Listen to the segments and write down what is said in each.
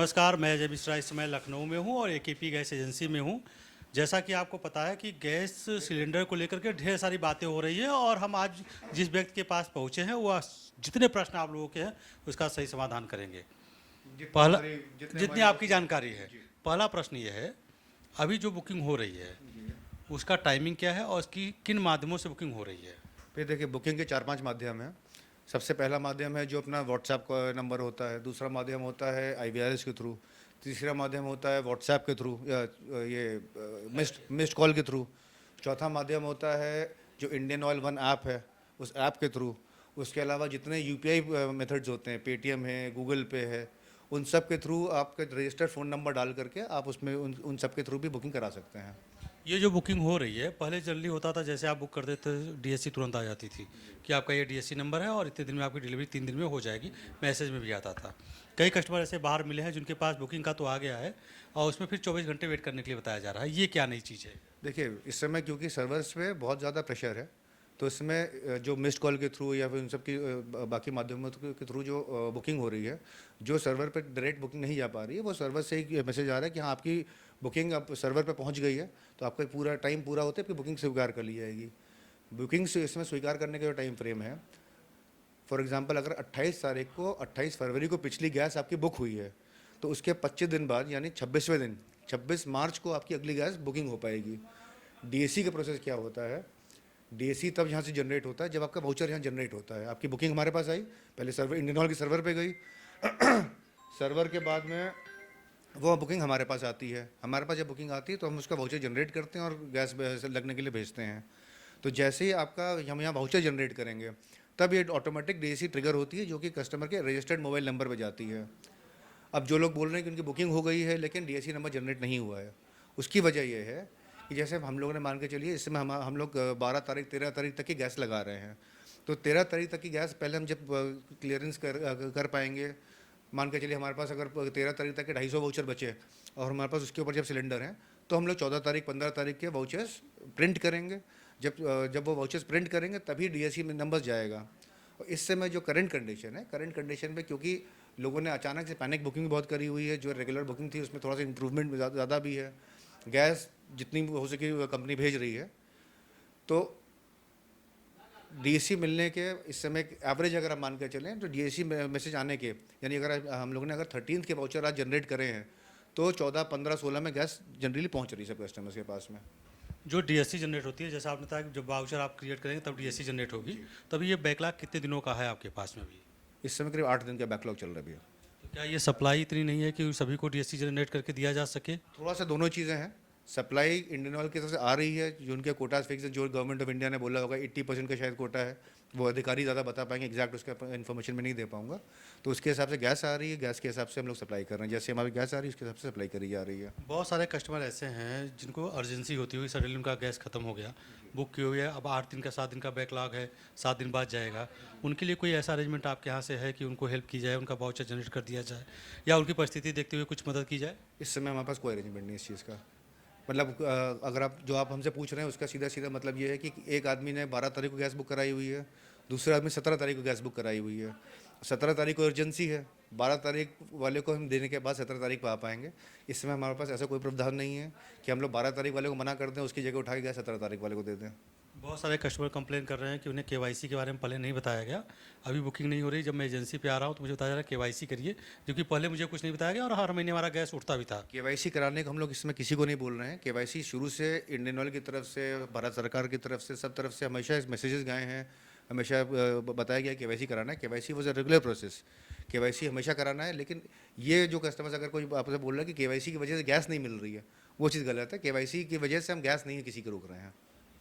नमस्कार, मैं अजय मिश्रा इस समय लखनऊ में हूँ और एकेपी गैस एजेंसी में हूँ। जैसा कि आपको पता है कि गैस सिलेंडर को लेकर के ढेर सारी बातें हो रही हैं और हम आज जिस व्यक्ति के पास पहुँचे हैं वह जितने प्रश्न आप लोगों के हैं उसका सही समाधान करेंगे। जितने पहला, हमारे जितने जितनी हमारे आपकी जानकारी है, जी पहला प्रश्न ये है, अभी जो बुकिंग हो रही है जी। उसका टाइमिंग क्या है और उसकी किन माध्यमों से बुकिंग हो रही है? फिर देखिए, बुकिंग के 4-5 माध्यम हैं। सबसे पहला माध्यम है जो अपना व्हाट्सएप का नंबर होता है, दूसरा माध्यम होता है आईवीआरएस के थ्रू, तीसरा माध्यम होता है व्हाट्सएप के थ्रू या ये मिस्ड मिस्ड कॉल के थ्रू, चौथा माध्यम होता है जो इंडियन ऑयल वन ऐप है, उस ऐप के थ्रू। उसके अलावा जितने यूपीआई मेथड्स होते हैं, पेटीएम है, गूगल पे है, उन सब के थ्रू आपका रजिस्टर्ड फ़ोन नंबर डाल करके आप उसमें उन सब के थ्रू भी बुकिंग करा सकते हैं। ये जो बुकिंग हो रही है, पहले जल्दी होता था, जैसे आप बुक करते थे डीएससी तुरंत आ जाती थी कि आपका ये डीएससी नंबर है और इतने दिन में आपकी डिलीवरी 3 दिन में हो जाएगी, मैसेज में भी आता था। कई कस्टमर ऐसे बाहर मिले हैं जिनके पास बुकिंग का तो आ गया है और उसमें फिर 24 घंटे वेट करने के लिए बताया जा रहा है। ये क्या नई चीज़ है? देखिए, इस समय क्योंकि सर्वर्स पे बहुत ज़्यादा प्रेशर है, तो इसमें जो मिस्ड कॉल के थ्रू या फिर उन सब की बाकी माध्यमों के थ्रू जो बुकिंग हो रही है, जो सर्वर पे डायरेक्ट बुकिंग नहीं जा पा रही है, वो सर्वर से ही मैसेज आ रहा है कि हाँ, आपकी बुकिंग अब सर्वर पे पहुंच गई है, तो आपका पूरा टाइम पूरा होते ही आपकी बुकिंग स्वीकार कर ली जाएगी। बुकिंग से इसमें स्वीकार करने का जो टाइम फ्रेम है, फॉर एग्जांपल अगर 28 तारीख को 28 फरवरी को पिछली गैस आपकी बुक हुई है, तो उसके 25 दिन बाद यानी 26वें दिन 26 मार्च को आपकी अगली गैस बुकिंग हो पाएगी। डीएसी का प्रोसेस क्या होता है? डीएसी तब यहाँ से जनरेट होता है जब आपका वाउचर यहाँ जनरेट होता है। आपकी बुकिंग हमारे पास आई, पहले सर्वर इंडियन ऑयल के सर्वर पे गई सर्वर के बाद में वो बुकिंग हमारे पास आती है। हमारे पास जब बुकिंग आती है तो हम उसका वाउचर जनरेट करते हैं और गैस लगने के लिए भेजते हैं। तो जैसे ही आपका हम यहाँ वाउचर जनरेट करेंगे, तब ये ऑटोमेटिक डीएसी ट्रिगर होती है जो कि कस्टमर के रजिस्टर्ड मोबाइल नंबर पर जाती है। अब जो लोग बोल रहे हैं कि उनकी बुकिंग हो गई है लेकिन डीएसी नंबर जनरेट नहीं हुआ है, उसकी वजह यह है कि जैसे हम लोगों ने मान के चलिए, इस समय हम लोग 12 तारीख 13 तारीख तक की गैस लगा रहे हैं। तो 13 तारीख तक की गैस पहले हम जब क्लियरेंस कर पाएंगे, मान के चलिए हमारे पास अगर 13 तारीख तक के 250 वाउचर बचे और हमारे पास उसके ऊपर जब सिलेंडर हैं, तो हम लोग 14 तारीख 15 तारीख के वाउचर्स प्रिंट करेंगे। जब वो वाउचर्स प्रिंट करेंगे तभी डीएसी में नंबर जाएगा। और इस समय जो करंट कंडीशन है, करंट कंडीशन में क्योंकि लोगों ने अचानक से पैनिक बुकिंग बहुत करी हुई है, जो रेगुलर बुकिंग थी उसमें थोड़ा सा इंप्रूवमेंट ज़्यादा भी है। गैस जितनी हो सके कंपनी भेज रही है, तो डीएसी मिलने के इस समय एवरेज अगर आप मान के चलें तो डीएसी मैसेज आने के, यानी अगर हम लोगों ने अगर 13th के वाउचर आज जनरेट करे हैं, तो 14, 15, 16 में गैस जनरली पहुंच रही है सब कस्टमर्स के पास में। जो डीएससी जनरेट होती है, जैसा आपने बताया कि जब वाउचर आप क्रिएट करेंगे तब डीएससी जनरेट होगी, तभी ये बैकलॉग कितने दिनों का है आपके पास में भी? इस समय करीब 8 दिन का बैकलॉग चल रहा है भैया। तो क्या ये सप्लाई इतनी नहीं है कि सभी को डीएससी जनरेट करके दिया जा सके? थोड़ा सा दोनों चीज़ें हैं। सप्लाई इंडियन ऑयल की तरफ से आ रही है, जो उनके कोटाज फिक्स है, जो गवर्नमेंट ऑफ इंडिया ने बोला होगा 80% का शायद कोटा है, वो अधिकारी ज़्यादा बता पाएंगे, एग्जैक्ट उसका इन्फॉर्मेशन में नहीं दे पाऊंगा। तो उसके हिसाब से गैस आ रही है, गैस के हिसाब से हम लोग सप्लाई कर रहे हैं, जैसे हमारी गैस आ रही है उसके हिसाब से सप्लाई करी जा रही है। बहुत सारे कस्टमर ऐसे हैं जिनको अर्जेंसी होती हुई सडनली उनका गैस खत्म हो गया, बुक की हुई है, अब 8 दिन का 7 दिन का बैकलॉग है, 7 दिन बाद जाएगा। उनके लिए कोई ऐसा अरेंजमेंट आपके यहाँ से है कि उनको हेल्प की जाए, उनका वाउचर जनरेट कर दिया जाए या उनकी परिस्थिति देखते हुए कुछ मदद की जाए? इस समय हमारे पास कोई अरेंजमेंट नहीं इस चीज़ का। मतलब अगर आप हमसे पूछ रहे हैं उसका सीधा सीधा मतलब ये है कि एक आदमी ने 12 तारीख को गैस बुक कराई हुई है, दूसरे आदमी 17 तारीख को गैस बुक कराई हुई है। 17 तारीख को अर्जेंसी है, 12 तारीख वाले को हम देने के बाद 17 तारीख को आ पाएंगे। इस समय हमारे पास ऐसा कोई प्रावधान नहीं है कि हम लोग 12 तारीख वाले को मना कर दें, उसकी जगह उठा के गैस 17 तारीख वाले को दे दें। बहुत सारे कस्टमर कंप्लेन कर रहे हैं कि उन्हें केवाईसी के बारे में पहले नहीं बताया गया, अभी बुकिंग नहीं हो रही, जब मैं एजेंसी पे आ रहा हूँ तो मुझे बताया जा रहा है केवाईसी करिए, क्योंकि पहले मुझे कुछ नहीं बताया गया और हर महीने हमारा गैस उठता भी था। केवाईसी कराने को हम लोग इसमें किसी को नहीं बोल रहे हैं। केवाईसी शुरू से इंडियन ऑयल की तरफ से, भारत सरकार की तरफ से, सब तरफ से हमेशा मैसेजेस गए हैं, हमेशा बताया गया केवाईसी कराना है। KYC was a regular process, KYC हमेशा कराना है। लेकिन ये जो कस्टमर्स अगर कोई आपसे बोल रहा है कि केवाईसी की वजह से गैस नहीं मिल रही है, वो चीज़ गलत है। केवाईसी की वजह से हम गैस नहीं किसी को रोक रहे हैं।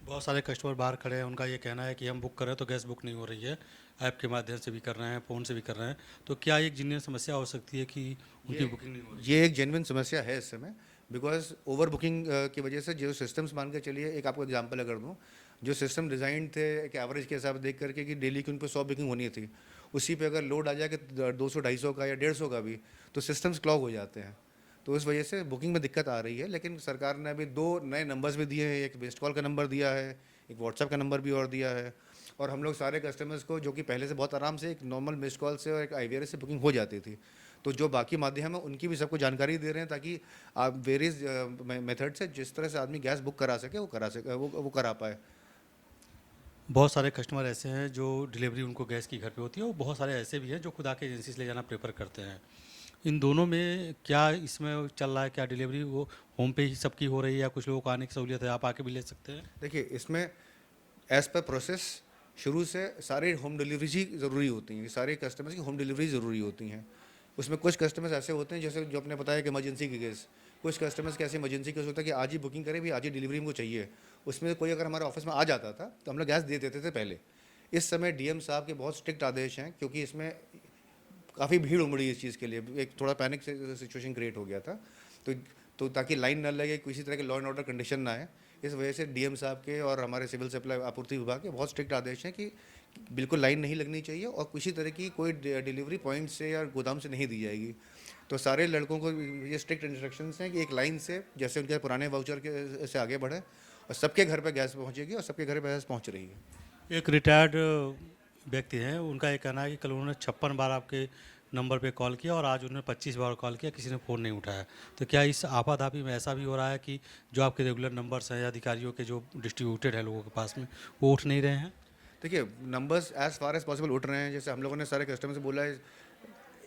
बहुत सारे कस्टमर बाहर खड़े हैं, उनका ये कहना है कि हम बुक कर रहे हैं तो गैस बुक नहीं हो रही है, ऐप के माध्यम से भी कर रहे हैं, फ़ोन से भी कर रहे हैं, तो क्या एक जीनियस समस्या हो सकती है कि उनकी बुकिंग नहीं हो रही? ये एक जेन्युइन समस्या है इस समय, बिकॉज ओवर बुकिंग की वजह से जो सिस्टम्स मान के चलिए, एक आपको एग्जांपल अगर दूँ, जो सिस्टम डिज़ाइन थे एक एवरेज के हिसाब से देख करके कि डेली की उन पर 100 बुकिंग होनी थी, उसी पे अगर लोड आ जाए कि 200 250 का या 150 का भी, तो सिस्टम्स क्लॉग हो जाते हैं। तो इस वजह से बुकिंग में दिक्कत आ रही है। लेकिन सरकार ने अभी 2 नए नंबर्स भी दिए हैं, एक मिस्ड कॉल का नंबर दिया है, एक व्हाट्सएप का नंबर भी और दिया है। और हम लोग सारे कस्टमर्स को, जो कि पहले से बहुत आराम से एक नॉर्मल मिस्ड कॉल से और एक आईवीआरएस से बुकिंग हो जाती थी, तो जो बाकी माध्यम है उनकी भी सबको जानकारी दे रहे हैं ताकि आप वेरियस मेथड से जिस तरह से आदमी गैस बुक करा सके वो करा सके, वो करा पाए। बहुत सारे कस्टमर ऐसे हैं जो डिलीवरी उनको गैस की घर पे होती है, और बहुत सारे ऐसे भी हैं जो खुद आके एजेंसी से ले जाना प्रेफर करते हैं। इन दोनों में क्या इसमें चल रहा है, क्या डिलीवरी वो होम पे ही सबकी हो रही है या कुछ लोगों को आने की सहूलियत है, आप आके भी ले सकते हैं? देखिए इसमें एज़ पर प्रोसेस शुरू से सारे होम डिलीवरी ही ज़रूरी होती हैं, सारे कस्टमर्स की होम डिलीवरी ज़रूरी होती हैं। उसमें कुछ कस्टमर्स ऐसे होते हैं जैसे जो आपने बताया कि इमरजेंसी के केस, कुछ कस्टमर्स के ऐसे इमरजेंसी केस होता है कि आज ही बुकिंग करें भी, आज ही डिलीवरी हमको चाहिए। उसमें कोई अगर हमारे ऑफिस में आ जाता था तो हम लोग गैस दे देते थे पहले। इस समय डीएम साहब के बहुत स्ट्रिक्ट आदेश हैं क्योंकि इसमें काफ़ी भीड़ उमड़ी इस चीज़ के लिए, एक थोड़ा पैनिक सिचुएशन क्रिएट हो गया था। तो ताकि लाइन ना लगे, किसी तरह के लॉ एंड ऑर्डर कंडीशन ना आए, इस वजह से डीएम साहब के और हमारे सिविल सप्लाई आपूर्ति विभाग के बहुत स्ट्रिक्ट आदेश हैं कि बिल्कुल लाइन नहीं लगनी चाहिए और किसी तरह की कोई डिलीवरी पॉइंट से या गोदाम से नहीं दी जाएगी। तो सारे लड़कों को ये स्ट्रिक्ट इंस्ट्रक्शंस हैं कि एक लाइन से, जैसे उनके पुराने वाउचर के से आगे बढ़े और सबके घर पे गैस पहुंचेगी और सबके घर पे गैस पहुंच रही है। एक रिटायर्ड व्यक्ति हैं, उनका ये कहना है कि कल उन्होंने 56 बार आपके नंबर पे कॉल किया और आज उन्होंने 25 बार कॉल किया, किसी ने फ़ोन नहीं उठाया। तो क्या इस आपाधापी में ऐसा भी हो रहा है कि जो आपके रेगुलर नंबर्स हैं या अधिकारियों के जो डिस्ट्रीब्यूटेड है लोगों के पास में, वो उठ नहीं रहे हैं? देखिए numbers as far as possible उठ रहे हैं। जैसे हम लोगों ने सारे कस्टमर से बोला है,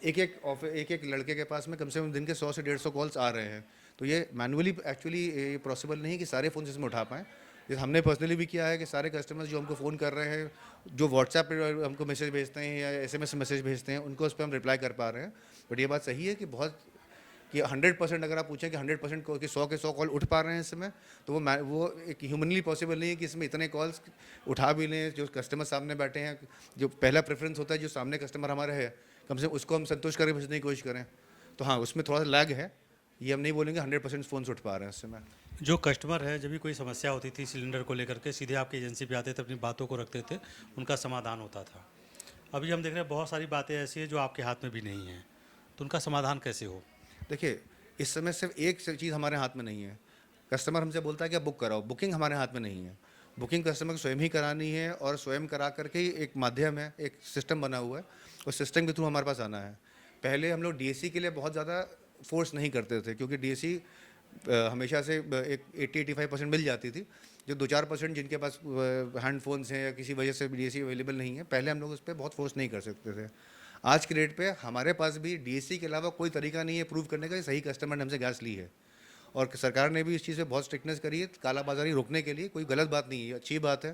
एक लड़के के पास में कम से कम दिन के 100 से 150 कॉल्स आ रहे हैं। तो ये मैनुअली एक्चुअली ये पॉसिबल नहीं है कि सारे फ़ोन इसमें उठा पाएँ। जैसे हमने पर्सनली भी किया है कि सारे कस्टमर्स जो हमको फ़ोन कर रहे हैं, जो व्हाट्सएप पे हमको मैसेज भेजते हैं या एसएमएस मैसेज भेजते हैं, उनको उस पर हम रिप्लाई कर पा रहे हैं। बट ये बात सही है कि 100% अगर आप पूछें कि 100% कि 100 के 100 कॉल उठ पा रहे हैं इस समय, तो वो एक ह्यूमनली पॉसिबल नहीं है कि इसमें इतने कॉल्स उठा भी लें। जो कस्टमर सामने बैठे हैं, जो पहला प्रेफरेंस होता है जो सामने कस्टमर हमारे है, कम से कम उसको हम संतुष्ट करके भेजने की कोशिश करें। तो हाँ, उसमें थोड़ा सा लैग है। ये हम नहीं बोलेंगे 100% फ़ोन्स उठ पा रहे हैं इस समय। जो कस्टमर है, जब भी कोई समस्या होती थी सिलेंडर को लेकर के, सीधे आपकी एजेंसी पे आते थे, अपनी बातों को रखते थे, उनका समाधान होता था। अभी हम देख रहे हैं बहुत सारी बातें ऐसी हैं जो आपके हाथ में भी नहीं हैं, तो उनका समाधान कैसे हो? देखिए इस समय सिर्फ एक चीज़ हमारे हाथ में नहीं है। कस्टमर हमसे बोलता है कि आप बुक कराओ, बुकिंग हमारे हाथ में नहीं है। बुकिंग कस्टमर को स्वयं ही करानी है और स्वयं करा करके ही एक माध्यम है, एक सिस्टम बना हुआ है, उस सिस्टम के थ्रू हमारे पास आना है। पहले हम लोग डीएससी के लिए बहुत ज़्यादा फोर्स नहीं करते थे क्योंकि डीएससी हमेशा से एक 80-85% मिल जाती थी। जो 2-4% जिनके पास हैंड फोन्स हैं या किसी वजह से डीएससी अवेलेबल नहीं है, पहले हम लोग उस पर बहुत फोर्स नहीं कर सकते थे। आज की डेट पे हमारे पास भी डीएससी के अलावा कोई तरीका नहीं है प्रूव करने का कि सही कस्टमर ने हमसे गैस ली है। और सरकार ने भी इस चीज़ पे बहुत स्ट्रिक्टनेस करी है कालाबाजारी रोकने के लिए। कोई गलत बात नहीं है, अच्छी बात है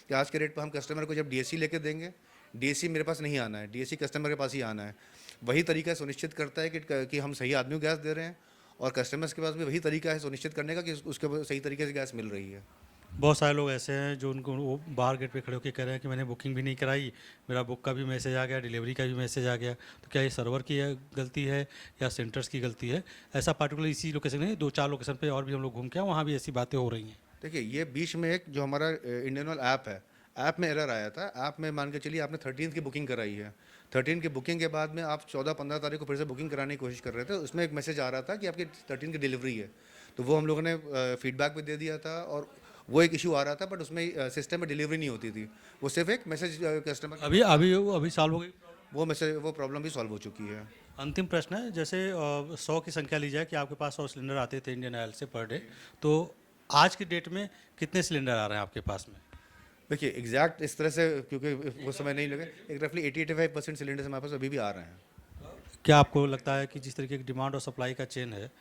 कि आज के रेट पर हम कस्टमर को जब डीएससी लेके देंगे, डीएससी मेरे पास नहीं आना है, डीएससी कस्टमर के पास ही आना है। वही तरीका सुनिश्चित करता है कि हम सही आदमी को गैस दे रहे हैं और कस्टमर्स के पास भी वही तरीका है सुनिश्चित करने का कि उसके सही तरीके से गैस मिल रही है। बहुत सारे लोग ऐसे हैं जो उनको वो बाहर गेट पे खड़े होकर कह रहे हैं कि मैंने बुकिंग भी नहीं कराई, मेरा बुक का भी मैसेज आ गया, डिलीवरी का भी मैसेज आ गया। तो क्या ये सर्वर की गलती है या सेंटर्स की गलती है? ऐसा पार्टिकुलर इसी लोकेशन नहीं, 2-4 लोकेशन पे और भी हम लोग घूम के आए, वहाँ भी ऐसी बातें हो रही हैं। देखिए ये बीच में एक जो हमारा इंडियन ऑयल ऐप है, ऐप में एरर आया था। ऐप में मान के चलिए आपने 13th की बुकिंग कराई है, 13 की बुकिंग के बाद में आप 14-15 तारीख को फिर से बुकिंग कराने की कोशिश कर रहे थे। उसमें एक मैसेज आ रहा था कि आपकी 13 की डिलीवरी है। तो वो हम लोगों ने फीडबैक भी दे दिया था और वो एक इशू आ रहा था, बट उसमें सिस्टम में डिलीवरी नहीं होती थी। वो सिर्फ एक मैसेज कस्टमर, अभी अभी अभी सॉल्व हो गई? वो प्रॉब्लम भी सॉल्व हो चुकी है। अंतिम प्रश्न है, जैसे 100 की संख्या ली जाए कि आपके पास 100 सिलेंडर आते थे इंडियन ऑयल से पर डे, तो आज की डेट में कितने सिलेंडर आ रहे हैं आपके पास में? देखिए एग्जैक्ट इस तरह से क्योंकि वो समय नहीं लगे, एक रफली 80-85% सिलेंडर्स हमारे पास अभी भी आ रहे हैं। क्या आपको लगता है कि जिस तरीके की डिमांड और सप्लाई का चेन है,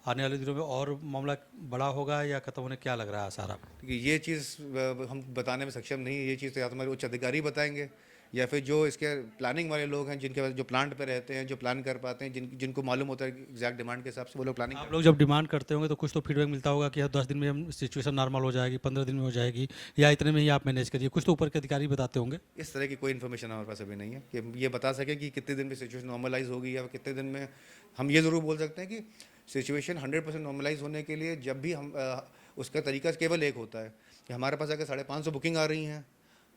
आने वाले दिनों में और मामला बड़ा होगा या खत्म होने, क्या लग रहा है आसार आपको? देखिए ये चीज़ हम बताने में सक्षम नहीं है। ये चीज़ तो या तो हमारे उच्च अधिकारी बताएंगे या फिर जो इसके प्लानिंग वाले लोग हैं, जिनके पास जो प्लांट पे रहते हैं, जो प्लान कर पाते हैं, जिनको मालूम होता है एग्जैक्ट डिमांड के हिसाब से वो लोग प्लानिंग। आप लोग जब डिमांड करते होंगे तो कुछ तो फीडबैक मिलता होगा कि 10 दिन में हम सिचुएशन नॉर्मल हो जाएगी, 15 दिन में हो जाएगी, या इतने में ही आप मैनेज करिए, कुछ तो ऊपर के अधिकारी बताते होंगे। इस तरह की कोई इन्फॉर्मेशन हमारे पास अभी नहीं है कि ये बता सके कि कितने दिन में सिचुएशन नॉर्मलाइज होगी या कितने दिन में। हम ये ज़रूर बोल सकते हैं कि सिचुएशन 100% नॉर्मलाइज होने के लिए जब भी हम उसका तरीका केवल एक होता है कि हमारे पास अगर 550 बुकिंग आ रही हैं,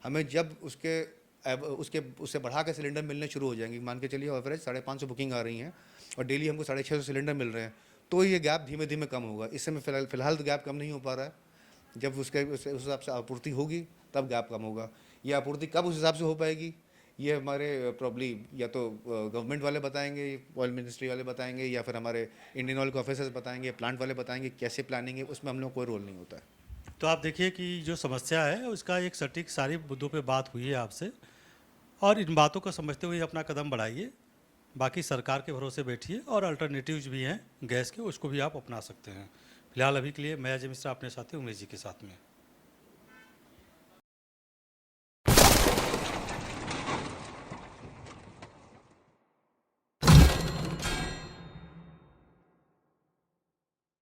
हमें जब उससे बढ़ा के सिलेंडर मिलने शुरू हो जाएंगे। मान के चलिए एवरेज 550 बुकिंग आ रही हैं और डेली हमको 650 सिलेंडर मिल रहे हैं, तो ये गैप धीमे धीमे कम होगा। इस समय फिलहाल तो गैप कम नहीं हो पा रहा है। जब उस हिसाब से आपूर्ति होगी तब गैप कम होगा। ये आपूर्ति कब उस हिसाब से हो पाएगी, ये हमारे प्रॉब्ली या तो गवर्नमेंट वाले बताएंगे, ऑयल मिनिस्ट्री वाले बताएंगे, या फिर हमारे इंडियन ऑयल के ऑफिसर्स बताएंगे, प्लांट वाले बताएंगे कैसे प्लानिंग है, उसमें हम लोग कोई रोल नहीं होता है। तो आप देखिए कि जो समस्या है उसका एक सटीक सारी मुद्दों पे बात हुई है आपसे, और इन बातों को समझते हुए अपना कदम बढ़ाइए। बाकी सरकार के भरोसे बैठिए, और अल्टरनेटिव्स भी हैं गैस के, उसको भी आप अपना सकते हैं। फिलहाल अभी के लिए मैं अजय मिश्रा अपने साथी उमेश जी के साथ में।